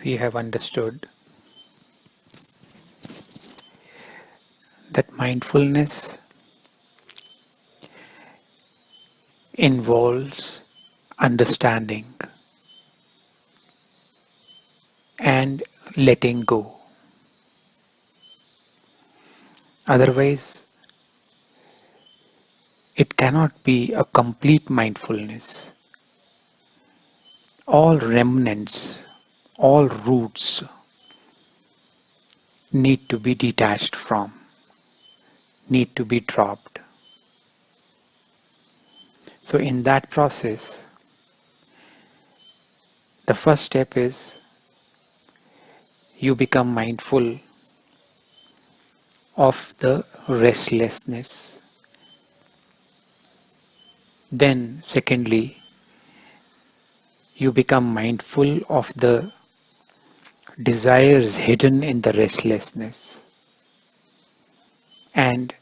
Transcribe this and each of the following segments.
we have understood that mindfulness involves understanding and letting go. Otherwise, it cannot be a complete mindfulness. All remnants, all roots need to be detached from, need to be dropped. So, in that process, the first step is you become mindful of the restlessness. Then, secondly, you become mindful of the desires hidden in the restlessness and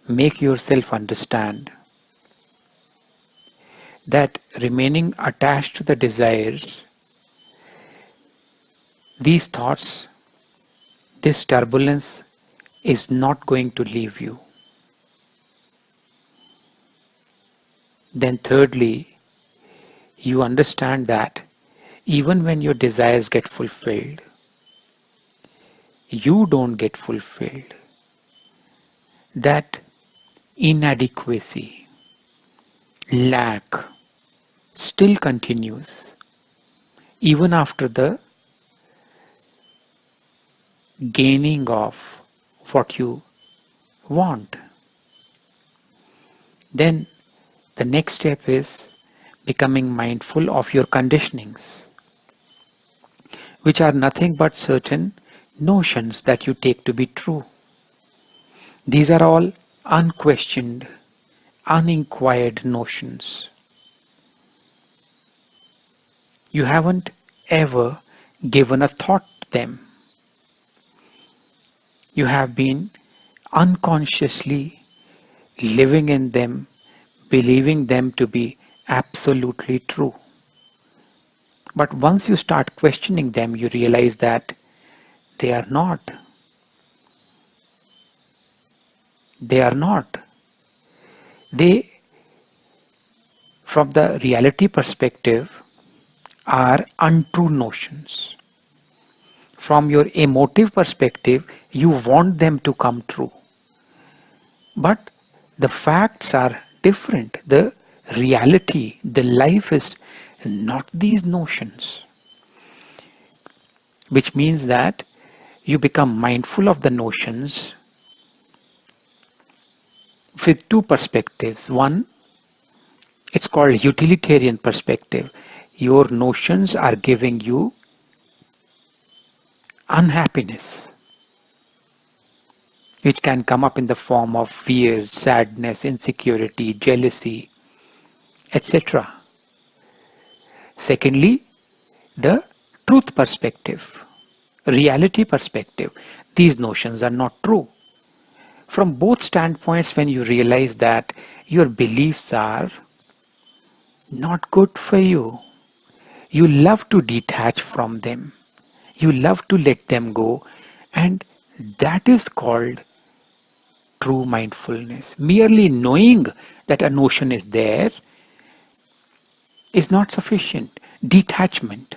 make yourself understand that remaining attached to the desires, these thoughts, this turbulence is not going to leave you. Then, thirdly, you understand that even when your desires get fulfilled, you don't get fulfilled. That inadequacy, lack still continues even after the gaining of what you want. Then the next step is becoming mindful of your conditionings, which are nothing but certain notions that you take to be true. These are all unquestioned, uninquired notions. You haven't ever given a thought to them. You have been unconsciously living in them, believing them to be absolutely true. But once you start questioning them, you realize that they are not. They are not. They, from the reality perspective, are untrue notions. From your emotive perspective, you want them to come true. But the facts are different. The reality, the life is not these notions. Which means that you become mindful of the notions with two perspectives. One, it's called utilitarian perspective. Your notions are giving you unhappiness, which can come up in the form of fear, sadness, insecurity, jealousy, etc. Secondly, the truth perspective, reality perspective. These notions are not true. From both standpoints, when you realize that your beliefs are not good for you, you love to detach from them. You love to let them go, and that is called true mindfulness. Merely knowing that a notion is there is not sufficient. Detachment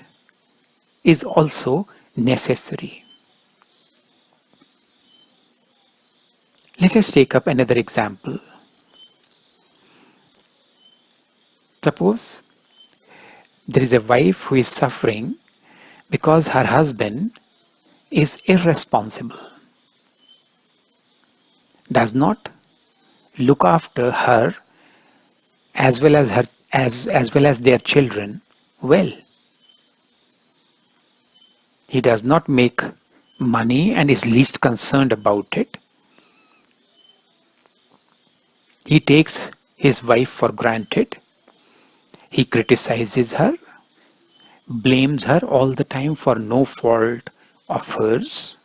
is also necessary. Let us take up another example. Suppose there is a wife who is suffering because her husband is irresponsible, does not look after her as well as their children well. He does not make money and is least concerned about it. He takes his wife for granted. He criticizes her, blames her all the time for no fault of hers.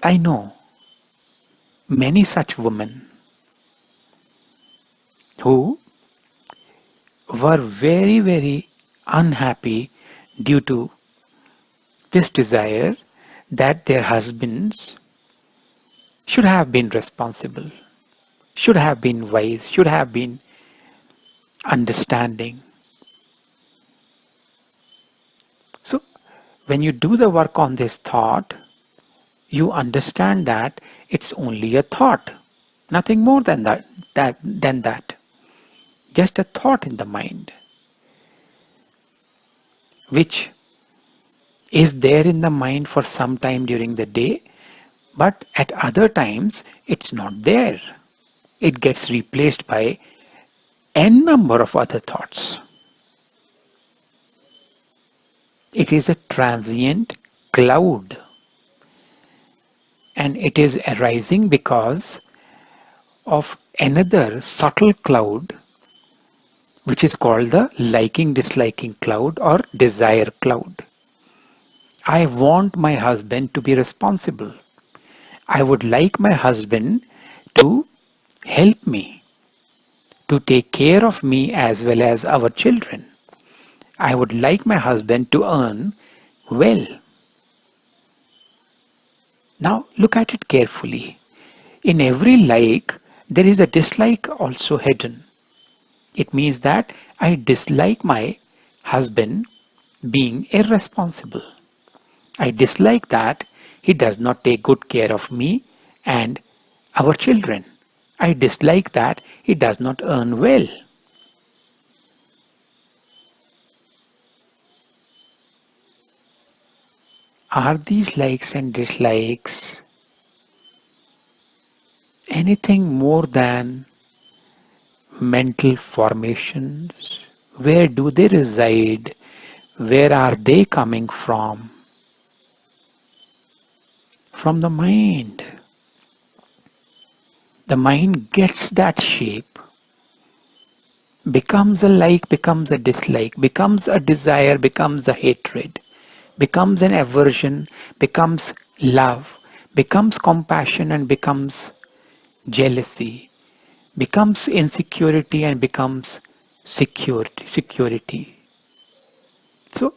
I know many such women who were very, very unhappy due to this desire that their husbands should have been responsible, should have been wise, should have been understanding. So, when you do the work on this thought, you understand that it's only a thought, nothing more than that. Just a thought in the mind, which is there in the mind for some time during the day, but at other times it's not there. It gets replaced by n number of other thoughts. It is a transient cloud, and it is arising because of another subtle cloud, which is called the liking disliking cloud or desire cloud. I want my husband to be responsible. I would like my husband to help me, to take care of me as well as our children. I would like my husband to earn well. Now look at it carefully. In every like, there is a dislike also hidden. It means that I dislike my husband being irresponsible. I dislike that he does not take good care of me and our children. I dislike that he does not earn well. Are these likes and dislikes anything more than mental formations? Where do they reside? Where are they coming from? From the mind. The mind gets that shape, becomes a like, becomes a dislike, becomes a desire, becomes a hatred, becomes an aversion, becomes love, becomes compassion and becomes jealousy, becomes insecurity and becomes security. So,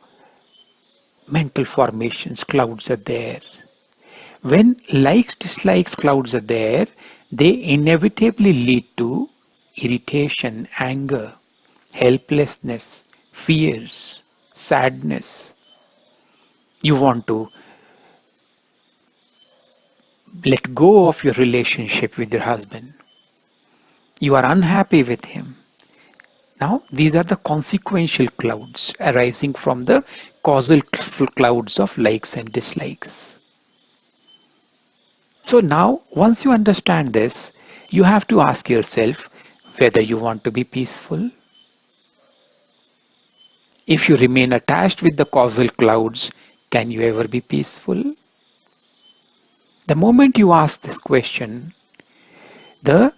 mental formations, clouds are there. When likes, dislikes, clouds are there, they inevitably lead to irritation, anger, helplessness, fears, sadness. You want to let go of your relationship with your husband. You are unhappy with him. Now, these are the consequential clouds arising from the causal clouds of likes and dislikes. So now, once you understand this, you have to ask yourself whether you want to be peaceful. If you remain attached with the causal clouds, can you ever be peaceful? The moment you ask this question, the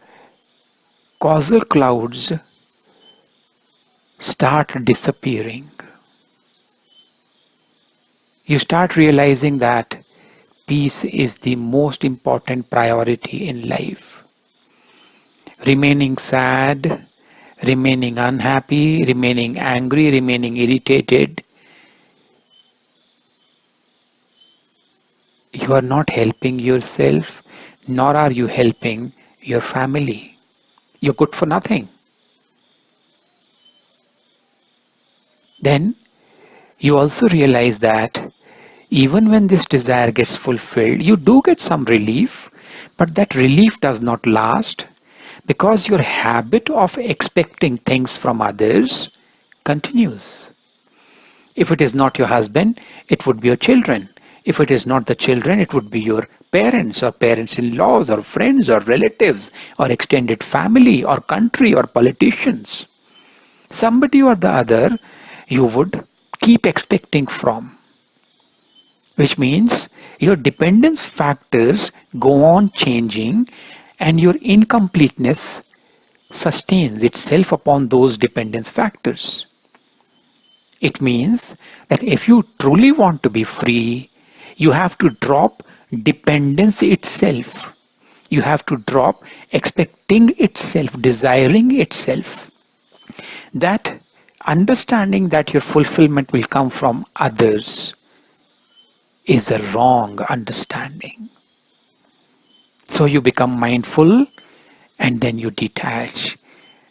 causal clouds start disappearing. You start realizing that peace is the most important priority in life. Remaining sad, remaining unhappy, remaining angry, remaining irritated, you are not helping yourself, nor are you helping your family. You're good for nothing. Then you also realize that even when this desire gets fulfilled, you do get some relief, but that relief does not last because your habit of expecting things from others continues. If it is not your husband, it would be your children. If it is not the children, it would be your parents or parents-in-laws or friends or relatives or extended family or country or politicians. Somebody or the other you would keep expecting from, which means your dependence factors go on changing and your incompleteness sustains itself upon those dependence factors. It means that if you truly want to be free, you have to drop dependence itself. You have to drop expecting itself, desiring itself. That Understanding that your fulfillment will come from others is a wrong understanding. So you become mindful and then you detach.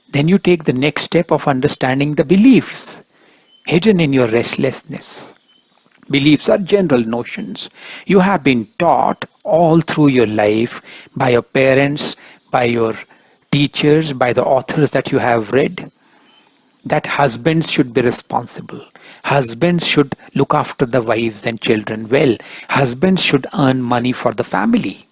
Then you take the next step of understanding the beliefs hidden in your restlessness. Beliefs are general notions. You have been taught all through your life by your parents, by your teachers, by the authors that you have read, that husbands should be responsible. Husbands should look after the wives and children well. Husbands should earn money for the family.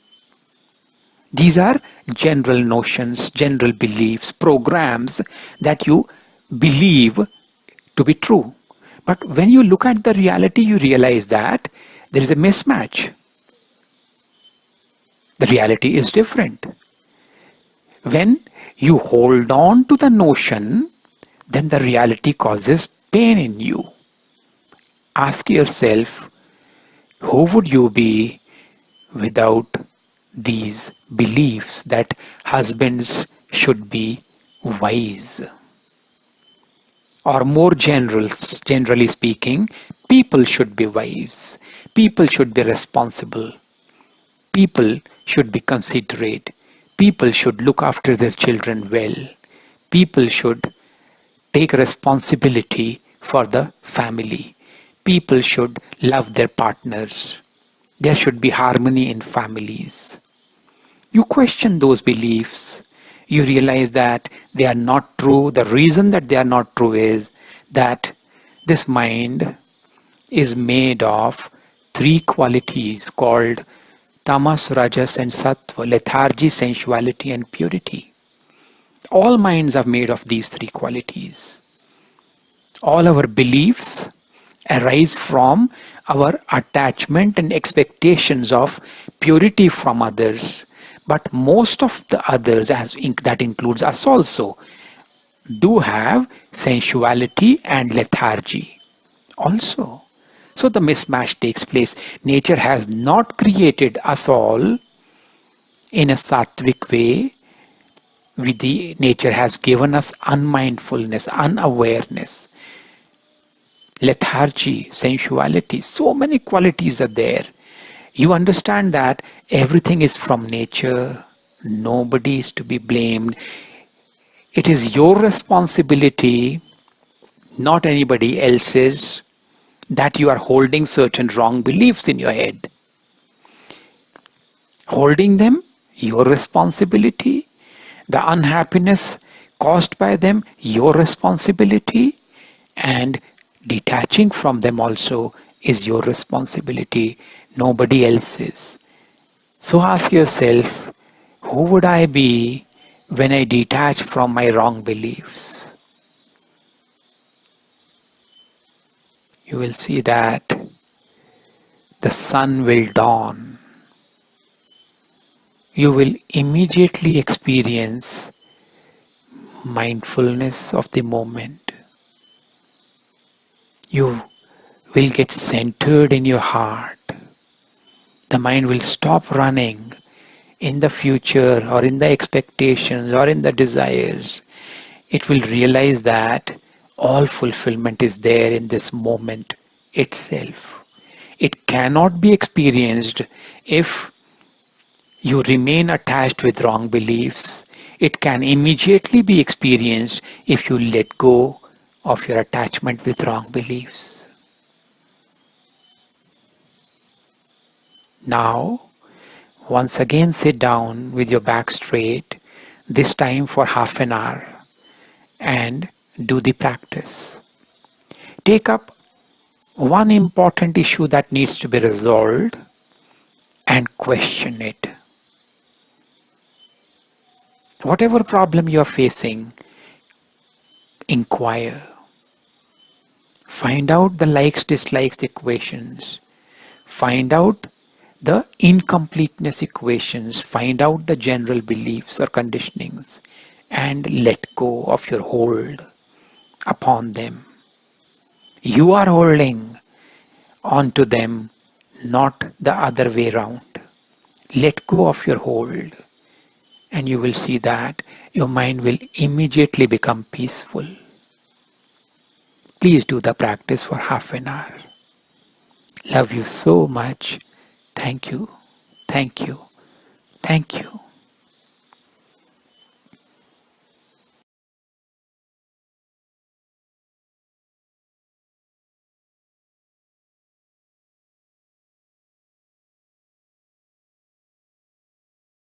These are general notions, general beliefs, programs that you believe to be true. But when you look at the reality, you realize that there is a mismatch. The reality is different. When you hold on to the notion, then the reality causes pain in you. Ask yourself, who would you be without these beliefs that husbands should be wise? Or more generally speaking, people should be wise. People should be responsible. People should be considerate. People should look after their children well. People should take responsibility for the family. People should love their partners. There should be harmony in families. You question those beliefs. You realize that they are not true. The reason that they are not true is that this mind is made of three qualities called tamas, rajas, and sattva: lethargy, sensuality, and purity. All minds are made of these three qualities. All our beliefs arise from our attachment and expectations of purity from others. But most of the others, as that includes us also, do have sensuality and lethargy also. So the mismatch takes place. Nature has not created us all in a sattvic way. Nature has given us unmindfulness, unawareness, lethargy, sensuality. So many qualities are there. You understand that everything is from nature. Nobody is to be blamed. It is your responsibility, not anybody else's, that you are holding certain wrong beliefs in your head. Holding them, your responsibility. The unhappiness caused by them, your responsibility. And detaching from them also is your responsibility, nobody else's. So ask yourself, who would I be when I detach from my wrong beliefs? You will see that the sun will dawn. You will immediately experience mindfulness of the moment. You will get centered in your heart. The mind will stop running in the future or in the expectations or in the desires. It will realize that all fulfillment is there in this moment itself. It cannot be experienced if you remain attached with wrong beliefs. It can immediately be experienced if you let go of your attachment with wrong beliefs. Now, once again sit down with your back straight, this time for half an hour, and do the practice. Take up one important issue that needs to be resolved and question it. Whatever problem you are facing, inquire. Find out the likes, dislikes equations. Find out the incompleteness equations. Find out the general beliefs or conditionings and let go of your hold upon them. You are holding onto them, not the other way around. Let go of your hold, and you will see that your mind will immediately become peaceful. please do the practice for half an hour. Love you so much. Thank you. Thank you. Thank you.